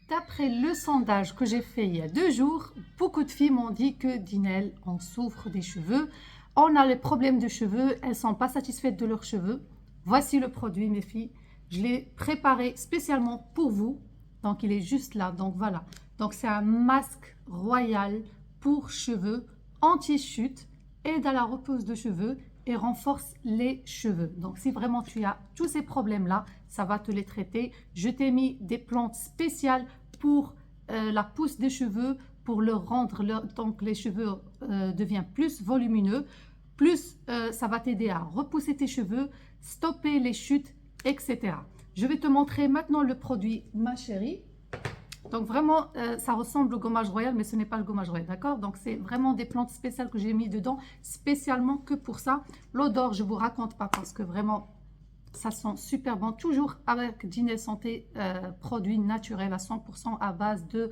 D'après le sondage que j'ai fait il y a 2 jours, beaucoup de filles m'ont dit que Dinel, on souffre des cheveux, on a les problèmes de cheveux, elles ne sont pas satisfaites de leurs cheveux. Voici le produit, mes filles. Je l'ai préparé spécialement pour vous. Donc, il est juste là. Donc, voilà. Donc, c'est un masque royal pour cheveux, anti-chute, aide à la repose de cheveux et renforce les cheveux. Donc, si vraiment tu as tous ces problèmes-là, ça va te les traiter. Je t'ai mis des plantes spéciales pour la pousse des cheveux, pour leur rendre, donc les cheveux deviennent plus volumineux. Plus ça va t'aider à repousser tes cheveux, stopper les chutes, etc. Je vais te montrer maintenant le produit, ma chérie. Donc vraiment, ça ressemble au gommage royal, mais ce n'est pas le gommage royal, d'accord? Donc c'est vraiment des plantes spéciales que j'ai mis dedans, spécialement que pour ça. L'odeur, je ne vous raconte pas parce que vraiment, ça sent super bon. Toujours avec Dinel Santé, produits naturels à 100% à base de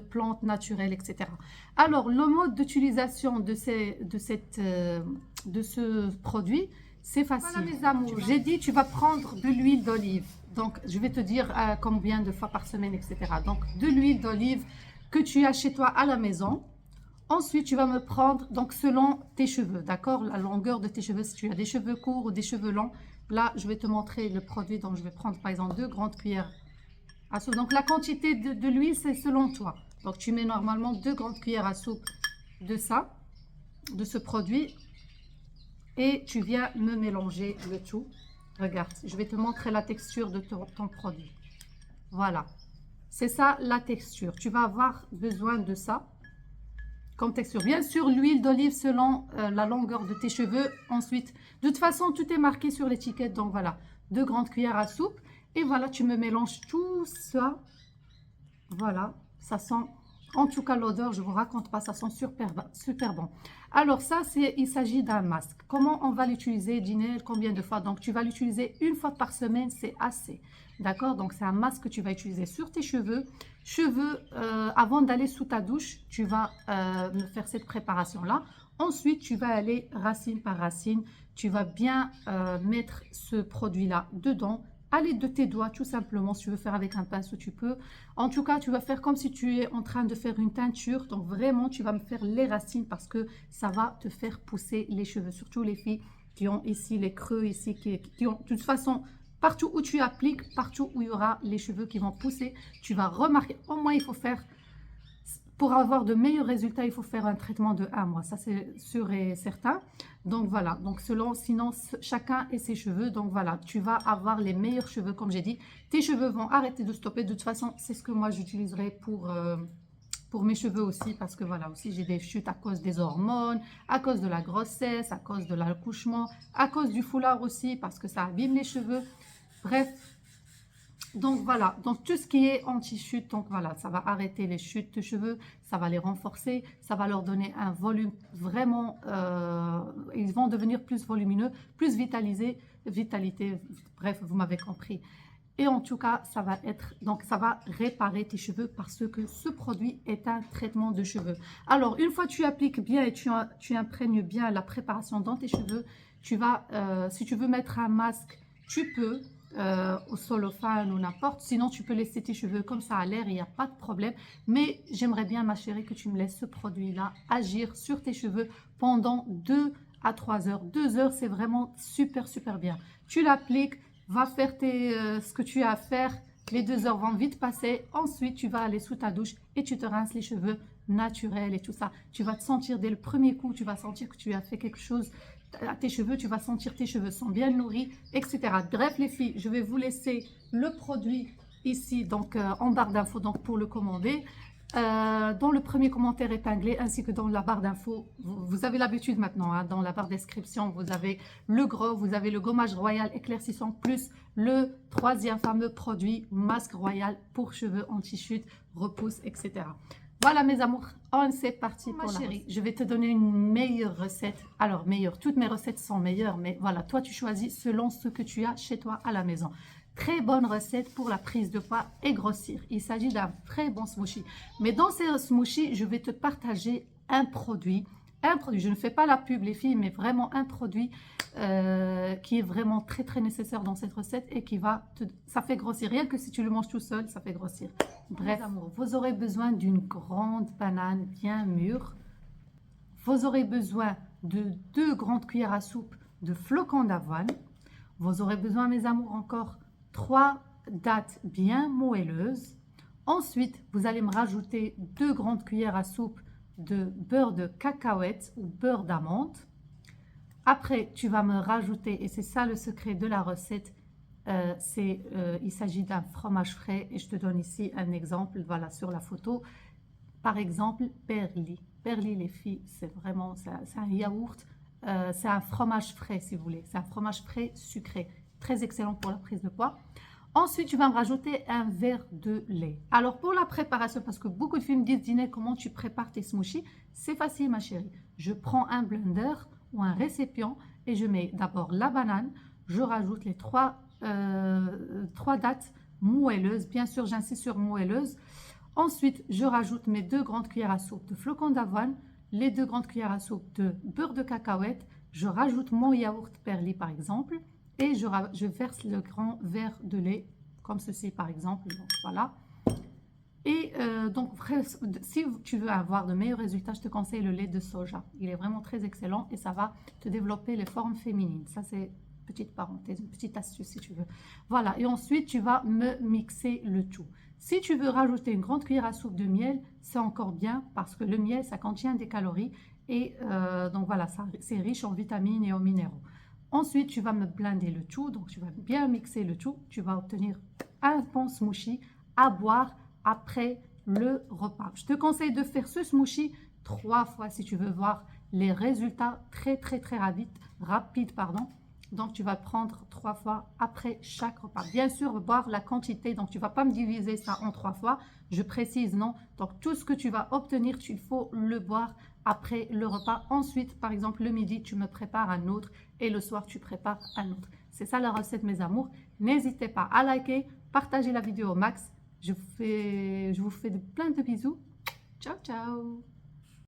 plantes naturelles, etc. Alors, le mode d'utilisation de ce produit, c'est facile. Voilà mes amours, j'ai dit tu vas prendre de l'huile d'olive. Donc, je vais te dire combien de fois par semaine, etc. Donc, de l'huile d'olive que tu as chez toi à la maison. Ensuite, tu vas me prendre, donc selon tes cheveux, d'accord? La longueur de tes cheveux, si tu as des cheveux courts ou des cheveux longs. Là, je vais te montrer le produit. Donc, je vais prendre par exemple 2 grandes cuillères à soupe. Donc, la quantité de l'huile, c'est selon toi. Donc, tu mets normalement 2 grandes cuillères à soupe de ça, de ce produit. Et tu viens me mélanger le tout. Regarde, je vais te montrer la texture de ton produit. Voilà. C'est ça la texture. Tu vas avoir besoin de ça comme texture. Bien sûr, l'huile d'olive selon la longueur de tes cheveux. Ensuite, de toute façon, tout est marqué sur l'étiquette. Donc voilà, 2 grandes cuillères à soupe. Et voilà, tu me mélanges tout ça. Voilà, ça sent, en tout cas l'odeur, je ne vous raconte pas, ça sent super, super bon. Alors ça, il s'agit d'un masque. Comment on va l'utiliser, Dinel? Combien de fois? Donc tu vas l'utiliser 1 fois par semaine, c'est assez. D'accord? Donc c'est un masque que tu vas utiliser sur tes cheveux. Avant d'aller sous ta douche, tu vas me faire cette préparation-là. Ensuite, tu vas aller racine par racine. Tu vas bien mettre ce produit-là dedans à l'aide de tes doigts, tout simplement. Si tu veux faire avec un pinceau, tu peux. En tout cas, tu vas faire comme si tu es en train de faire une teinture. Donc vraiment, tu vas me faire les racines parce que ça va te faire pousser les cheveux. Surtout les filles qui ont ici les creux, ici, qui ont de toute façon, partout où tu appliques, partout où il y aura les cheveux qui vont pousser, tu vas remarquer. Au moins, il faut faire, pour avoir de meilleurs résultats, il faut faire un traitement de 1 mois. Ça, c'est sûr et certain. Donc voilà, donc sinon chacun et ses cheveux. Donc voilà, tu vas avoir les meilleurs cheveux comme j'ai dit. Tes cheveux vont arrêter de stopper. De toute façon, c'est ce que moi j'utiliserai pour mes cheveux aussi. Parce que voilà, aussi j'ai des chutes à cause des hormones, à cause de la grossesse, à cause de l'accouchement, à cause du foulard aussi parce que ça abîme les cheveux. Bref. Donc voilà, donc tout ce qui est anti-chute, donc voilà, ça va arrêter les chutes de cheveux, ça va les renforcer, ça va leur donner un volume vraiment, ils vont devenir plus volumineux, plus vitalité, bref, vous m'avez compris. Et en tout cas, ça va être, donc ça va réparer tes cheveux parce que ce produit est un traitement de cheveux. Alors, une fois que tu appliques bien et tu imprègnes bien la préparation dans tes cheveux, tu vas, si tu veux mettre un masque, tu peux, au cellophane ou n'importe. Sinon, tu peux laisser tes cheveux comme ça à l'air, il n'y a pas de problème. Mais j'aimerais bien, ma chérie, que tu me laisses ce produit-là agir sur tes cheveux pendant 2 à 3 heures. 2 heures, c'est vraiment super, super bien. Tu l'appliques, va faire ce que tu as à faire. Les 2 heures vont vite passer. Ensuite, tu vas aller sous ta douche et tu te rinces les cheveux naturels et tout ça. Tu vas te sentir dès le premier coup, tu vas sentir que tu as fait quelque chose à tes cheveux, tu vas sentir tes cheveux sont bien nourris, etc. Bref, les filles, je vais vous laisser le produit ici, donc en barre d'infos, donc pour le commander. Dans le premier commentaire épinglé, ainsi que dans la barre d'infos, vous avez l'habitude maintenant, hein, dans la barre description, vous avez le gros, vous avez le gommage royal éclaircissant, plus le 3e fameux produit, masque royal pour cheveux anti-chute, repousse, etc. Voilà mes amours, c'est parti pour ma chérie. Je vais te donner une meilleure recette. Alors meilleure, toutes mes recettes sont meilleures, mais voilà, toi tu choisis selon ce que tu as chez toi à la maison. Très bonne recette pour la prise de poids et grossir. Il s'agit d'un très bon smoothie. Mais dans ces smoothies, je vais te partager un produit un produit, je ne fais pas la pub les filles, mais vraiment un produit qui est vraiment très très nécessaire dans cette recette et qui va ça fait grossir, rien que si tu le manges tout seul, ça fait grossir. Bref, vous aurez besoin d'une grande banane bien mûre, vous aurez besoin de 2 grandes cuillères à soupe de flocons d'avoine, vous aurez besoin mes amours encore 3 dattes bien moelleuses. Ensuite, vous allez me rajouter 2 grandes cuillères à soupe de beurre de cacahuète ou beurre d'amande. Après, tu vas me rajouter, et c'est ça le secret de la recette, il s'agit d'un fromage frais et je te donne ici un exemple, voilà sur la photo. Par exemple, Perli. Perli les filles, c'est vraiment, c'est un yaourt, c'est un fromage frais si vous voulez, c'est un fromage frais sucré, très excellent pour la prise de poids. Ensuite, tu vas me rajouter un verre de lait. Alors, pour la préparation, parce que beaucoup de filles me disent, Dîner, comment tu prépares tes smoothies? C'est facile, ma chérie. Je prends un blender ou un récipient et je mets d'abord la banane. Je rajoute les 3 dattes moelleuses. Bien sûr, j'insiste sur moelleuses. Ensuite, je rajoute mes 2 grandes cuillères à soupe de flocons d'avoine, les 2 grandes cuillères à soupe de beurre de cacahuète. Je rajoute mon yaourt Perli, par exemple. Et je verse le grand verre de lait, comme ceci par exemple, donc voilà. Et donc, si tu veux avoir de meilleurs résultats, je te conseille le lait de soja. Il est vraiment très excellent et ça va te développer les formes féminines. Ça, c'est une petite parenthèse, une petite astuce si tu veux. Voilà, et ensuite, tu vas me mixer le tout. Si tu veux rajouter une grande cuillère à soupe de miel, c'est encore bien parce que le miel, ça contient des calories. Et donc voilà, c'est riche en vitamines et en minéraux. Ensuite, tu vas me blender le tout, donc tu vas bien mixer le tout. Tu vas obtenir un bon smoothie à boire après le repas. Je te conseille de faire ce smoothie 3 fois si tu veux voir les résultats très rapides. Donc, tu vas prendre 3 fois après chaque repas. Bien sûr, boire la quantité, donc tu ne vas pas me diviser ça en 3 fois. Je précise, non. Donc, tout ce que tu vas obtenir, il faut le boire après le repas. Ensuite, par exemple, le midi, tu me prépares un autre et le soir, tu prépares un autre. C'est ça la recette, mes amours. N'hésitez pas à liker, partager la vidéo au max. Je vous fais plein de bisous. Ciao, ciao!